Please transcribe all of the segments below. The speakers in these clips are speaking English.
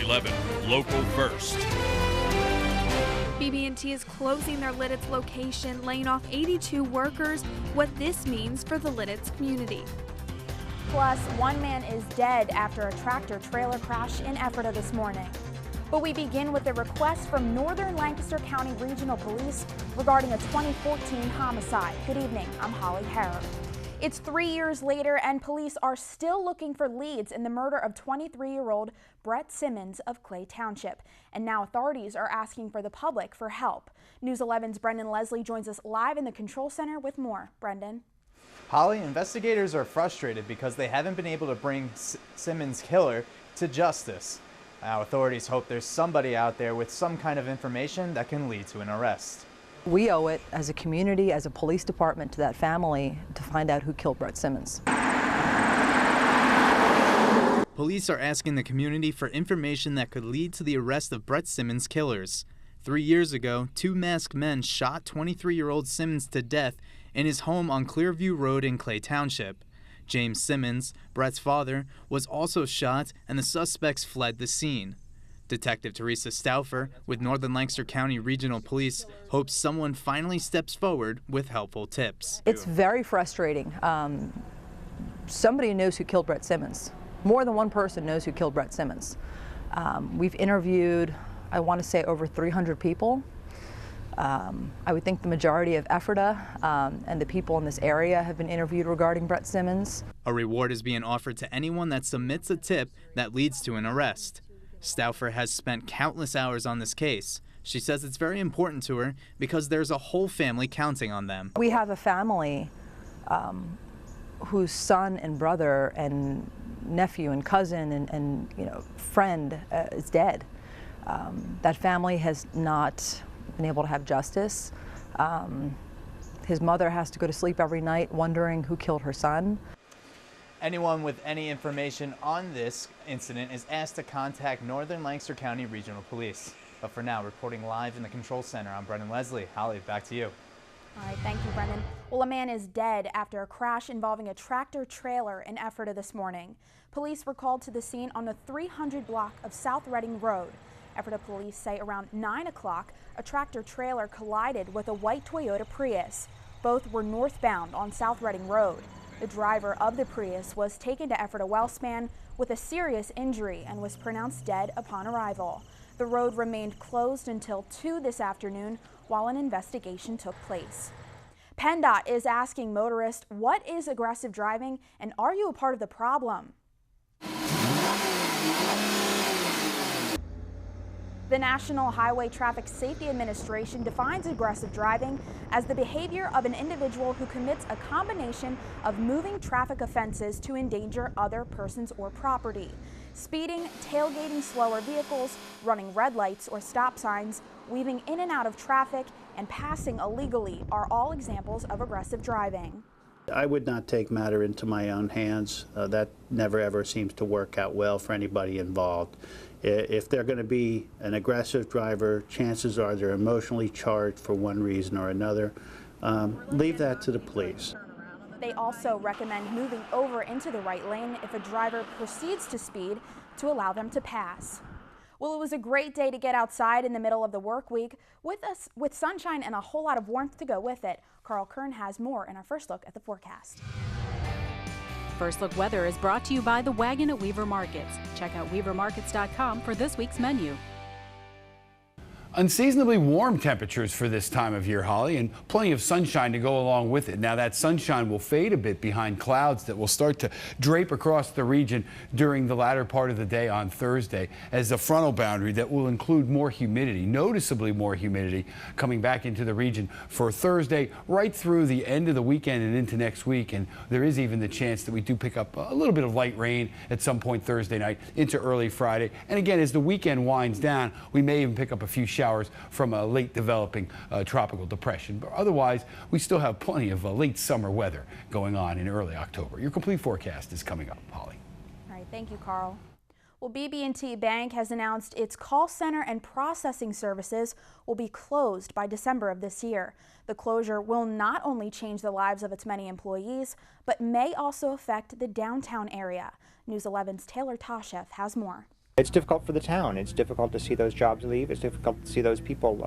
11, local first. BB&T is closing their Lidditz location, laying off 82 workers. What this means for the Lidditz community. Plus, one man is dead after a tractor-trailer crash in Ephrata this morning. But we begin with a request from Northern Lancaster County Regional Police regarding a 2014 homicide. Good evening, I'm Holly Harrer. It's 3 years later and police are still looking for leads in the murder of 23-year-old Brett Simmons of Clay Township. And now authorities are asking for the public for help. News 11's Brendan Leslie joins us live in the control center with more. Brendan. Holly, investigators are frustrated because they haven't been able to bring Simmons' killer to justice. Now authorities hope there's somebody out there with some kind of information that can lead to an arrest. We owe it as a community, as a police department, to that family to find out who killed Brett Simmons. Police are asking the community for information that could lead to the arrest of Brett Simmons' killers. 3 years ago, two masked men shot 23-year-old Simmons to death in his home on Clearview Road in Clay Township. James Simmons, Brett's father, was also shot and the suspects fled the scene. Detective Teresa Stauffer with Northern Lancaster County Regional Police hopes someone finally steps forward with helpful tips. It's very frustrating. Somebody knows who killed Brett Simmons. More than one person knows who killed Brett Simmons. We've interviewed, I want to say, over 300 people. I would think the majority of Ephrata and the people in this area have been interviewed regarding Brett Simmons. A reward is being offered to anyone that submits a tip that leads to an arrest. Stauffer has spent countless hours on this case. She says it's very important to her because there's a whole family counting on them. We have a family whose son and brother and nephew and cousin and friend is dead. That family has not been able to have justice. His mother has to go to sleep every night wondering who killed her son. Anyone with any information on this incident is asked to contact Northern Lancaster County Regional Police. But for now, reporting live in the control center, I'm Brendan Leslie. Holly, back to you. All right, thank you, Brendan. Well, a man is dead after a crash involving a tractor-trailer in Ephrata this morning. Police were called to the scene on the 300 block of South Reading Road. Ephrata police say around 9 o'clock, a tractor-trailer collided with a white Toyota Prius. Both were northbound on South Reading Road. The driver of the Prius was taken to Ephrata Wellspan with a serious injury and was pronounced dead upon arrival. The road remained closed until 2 this afternoon while an investigation took place. PennDOT is asking motorists, what is aggressive driving and are you a part of the problem? The National Highway Traffic Safety Administration defines aggressive driving as the behavior of an individual who commits a combination of moving traffic offenses to endanger other persons or property. Speeding, tailgating slower vehicles, running red lights or stop signs, weaving in and out of traffic, and passing illegally are all examples of aggressive driving. I would not take matter into my own hands. That never ever seems to work out well for anybody involved. If they're going to be an aggressive driver, chances are they're emotionally charged for one reason or another. Leave that to the police. They also recommend moving over into the right lane if a driver proceeds to speed to allow them to pass. Well, it was a great day to get outside in the middle of the work week with sunshine and a whole lot of warmth to go with it. Carl Kern has more in our first look at the forecast. First Look Weather is brought to you by The Wagon at Weaver Markets. Check out weavermarkets.com for this week's menu. Unseasonably warm temperatures for this time of year, Holly, and plenty of sunshine to go along with it. Now that sunshine will fade a bit behind clouds that will start to drape across the region during the latter part of the day on Thursday as a frontal boundary that will include more humidity, noticeably more humidity coming back into the region for Thursday right through the end of the weekend and into next week. And there is even the chance that we do pick up a little bit of light rain at some point Thursday night into early Friday. And again, as the weekend winds down, we may even pick up a few showers from a late developing tropical depression. But otherwise, we still have plenty of late summer weather going on in early October. Your complete forecast is coming up, Holly. All right, thank you, Carl. Well, BB&T Bank has announced its call center and processing services will be closed by December of this year. The closure will not only change the lives of its many employees, but may also affect the downtown area. News 11's Taylor Toshev has more. It's difficult for the town. It's difficult to see those jobs leave. It's difficult to see those people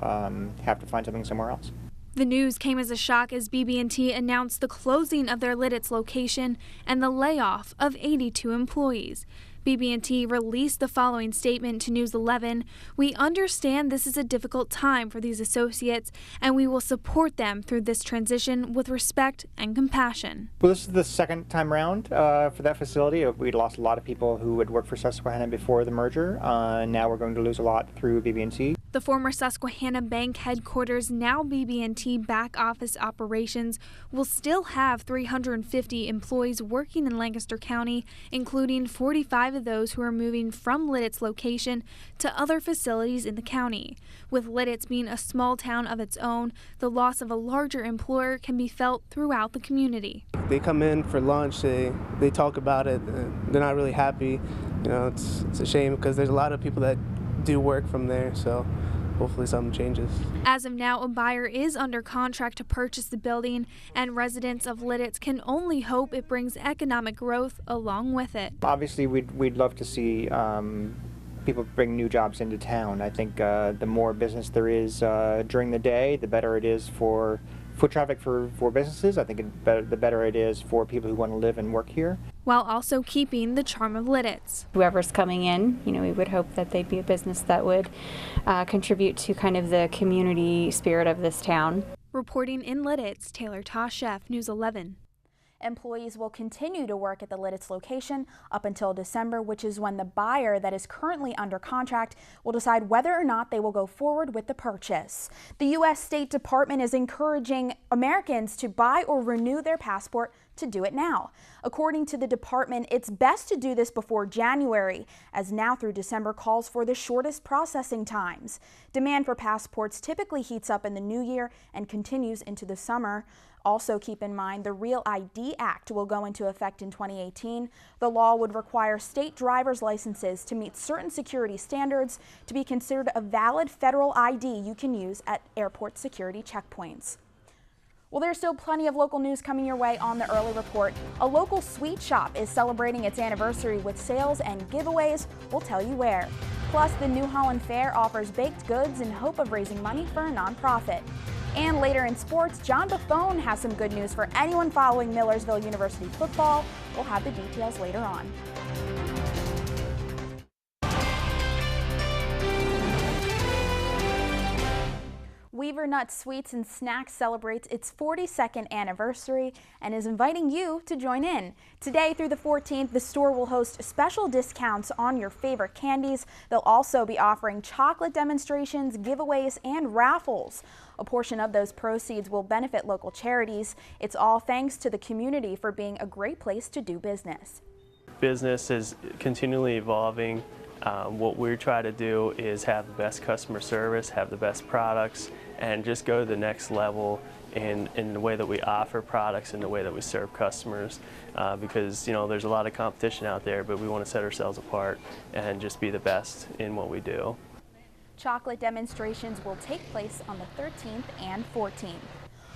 have to find something somewhere else. The news came as a shock as BB&T announced the closing of their Lidditz location and the layoff of 82 employees. BB&T released the following statement to News 11. "We understand this is a difficult time for these associates, and we will support them through this transition with respect and compassion." Well, this is the second time around for that facility. We'd lost a lot of people who had worked for Susquehanna before the merger. Now we're going to lose a lot through BB&T. The former Susquehanna Bank headquarters, now BB&T back office operations, will still have 350 employees working in Lancaster County, including 45 of those who are moving from Lidditz location to other facilities in the county. With Lidditz being a small town of its own, the loss of a larger employer can be felt throughout the community. They come in for lunch, they talk about it, they're not really happy. You know, it's a shame because there's a lot of people that do work from there, so hopefully something changes. As of now, a buyer is under contract to purchase the building, and residents of Lidditz can only hope it brings economic growth along with it. Obviously, we'd love to see people bring new jobs into town. I think the more business there is during the day, the better it is for foot traffic for businesses. I think the better it is for people who want to live and work here. While also keeping the charm of Lidditz. Whoever's coming in, we would hope that they'd be a business that would contribute to kind of the community spirit of this town. Reporting in Lidditz, Taylor Toshef, News 11. Employees will continue to work at the Lidditz location up until December, which is when the buyer that is currently under contract will decide whether or not they will go forward with the purchase. The U.S. State Department is encouraging Americans to buy or renew their passport to do it now. According to the department, it's best to do this before January, as now through December calls for the shortest processing times. Demand for passports typically heats up in the new year and continues into the summer. Also keep in mind the Real ID Act will go into effect in 2018. The law would require state driver's licenses to meet certain security standards to be considered a valid federal ID you can use at airport security checkpoints. Well, there's still plenty of local news coming your way on the Early Report. A local sweet shop is celebrating its anniversary with sales and giveaways. We'll tell you where. Plus, the New Holland Fair offers baked goods in hope of raising money for a nonprofit. And later in sports, John Buffone has some good news for anyone following Millersville University football. We'll have the details later on. Weaver Nut Sweets and Snacks celebrates its 42nd anniversary and is inviting you to join in. Today through the 14th, the store will host special discounts on your favorite candies. They'll also be offering chocolate demonstrations, giveaways, and raffles. A portion of those proceeds will benefit local charities. It's all thanks to the community for being a great place to do business. Business is continually evolving. What we try to do is have the best customer service, have the best products, and just go to the next level in the way that we offer products and the way that we serve customers. Because there's a lot of competition out there, but we want to set ourselves apart and just be the best in what we do. Chocolate demonstrations will take place on the 13th and 14th.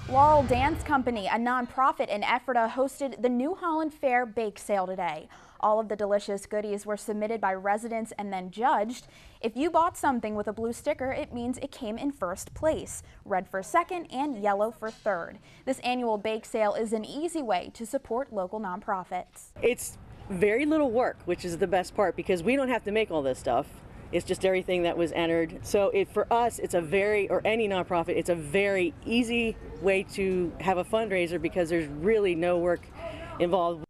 Laurel Dance Company, a nonprofit in Ephrata, hosted the New Holland Fair Bake Sale today. All of the delicious goodies were submitted by residents and then judged. If you bought something with a blue sticker, it means it came in first place, red for second and yellow for third. This annual bake sale is an easy way to support local nonprofits. It's very little work, which is the best part because we don't have to make all this stuff. It's just everything that was entered. So for us, it's or any nonprofit, it's a very easy way to have a fundraiser because there's really no work involved.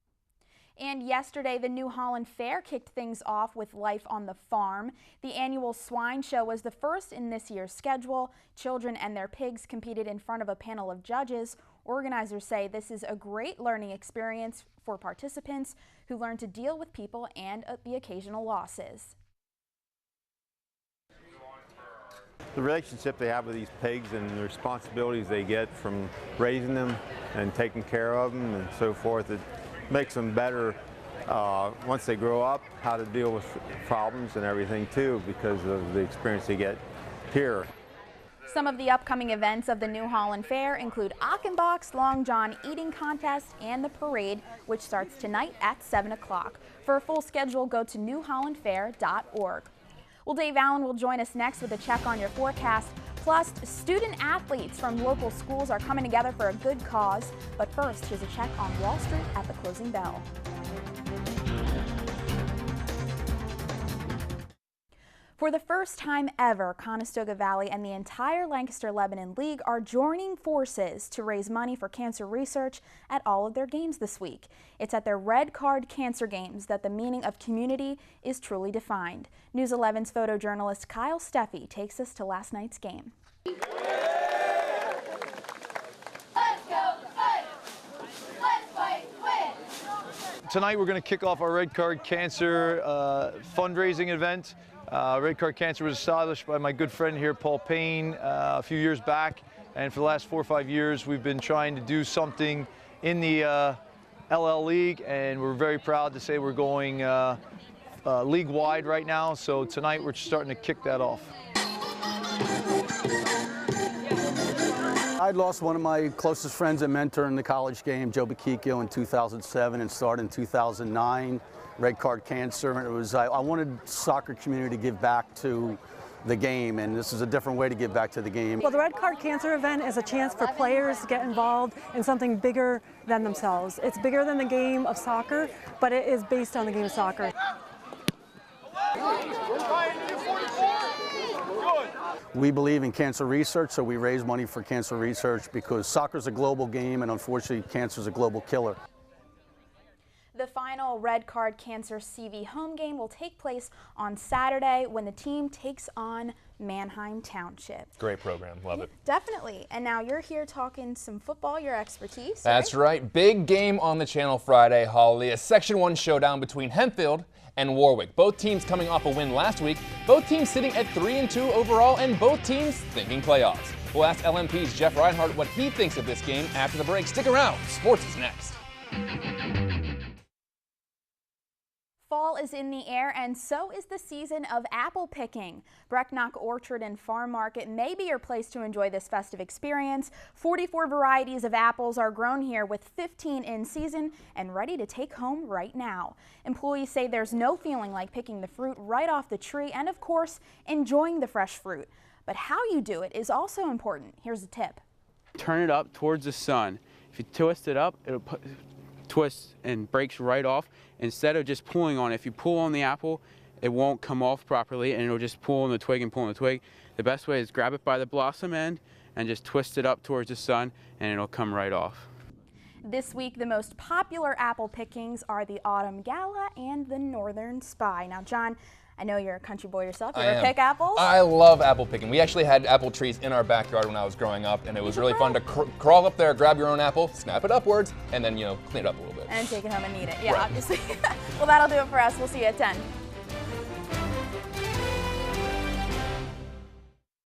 And yesterday, the New Holland Fair kicked things off with Life on the Farm. The annual swine show was the first in this year's schedule. Children and their pigs competed in front of a panel of judges. Organizers say this is a great learning experience for participants who learn to deal with people and the occasional losses. The relationship they have with these pigs and the responsibilities they get from raising them and taking care of them and so forth, it makes them better once they grow up, how to deal with problems and everything too, because of the experience they get here. Some of the upcoming events of the New Holland Fair include Achenbach's Long John Eating Contest and the parade, which starts tonight at 7 o'clock. For a full schedule, go to newhollandfair.org. Well, Dave Allen will join us next with a check on your forecast. Plus, student athletes from local schools are coming together for a good cause. But first, here's a check on Wall Street at the closing bell. For the first time ever, Conestoga Valley and the entire Lancaster-Lebanon League are joining forces to raise money for cancer research at all of their games this week. It's at their Red Card Cancer Games that the meaning of community is truly defined. News 11's photojournalist Kyle Steffi takes us to last night's game. Let's go fight! Let's fight, win! Tonight we're going to kick off our Red Card Cancer fundraising event. Red Card Cancer was established by my good friend here, Paul Payne, a few years back, and for the last 4 or 5 years we've been trying to do something in the LL League, and we're very proud to say we're going league-wide right now, so tonight we're starting to kick that off. I lost one of my closest friends and mentor in the college game, Joe Bakikio, in 2007 and started in 2009. Red Card Cancer, and it was I wanted soccer community to give back to the game, and this is a different way to give back to the game. Well, the Red Card Cancer event is a chance for players to get involved in something bigger than themselves. It's bigger than the game of soccer, but it is based on the game of soccer. We believe in cancer research, so we raise money for cancer research because soccer is a global game, and unfortunately cancer is a global killer. The final Red Card Cancer CV home game will take place on Saturday when the team takes on Manheim Township. Great program, love it. Definitely. And now you're here talking some football, your expertise. That's right. Big game on the channel Friday, Holly. A Section 1 showdown between Hempfield and Warwick. Both teams coming off a win last week. Both teams sitting at 3-2 overall, and both teams thinking playoffs. We'll ask LMP's Jeff Reinhardt what he thinks of this game after the break. Stick around. Sports is next. Fall is in the air, and so is the season of apple picking. Brecknock Orchard and Farm Market may be your place to enjoy this festive experience. 44 varieties of apples are grown here, with 15 in season and ready to take home right now. Employees say there's no feeling like picking the fruit right off the tree and, of course, enjoying the fresh fruit. But how you do it is also important. Here's a tip. Turn it up towards the sun. If you twist it up, it'll twist and breaks right off. Instead of just pulling on it, if you pull on the apple, it won't come off properly and it'll just pull on the twig and pull on the twig. The best way is grab it by the blossom end and just twist it up towards the sun and it'll come right off. This week, the most popular apple pickings are the Autumn Gala and the Northern Spy. Now, John, I know you're a country boy yourself. You ever pick apples? I love apple picking. We actually had apple trees in our backyard when I was growing up, and it was really fun to crawl up there, grab your own apple, snap it upwards, and then, clean it up a little bit. And take it home and eat it. Yeah, right. Obviously. Well, that'll do it for us. We'll see you at 10.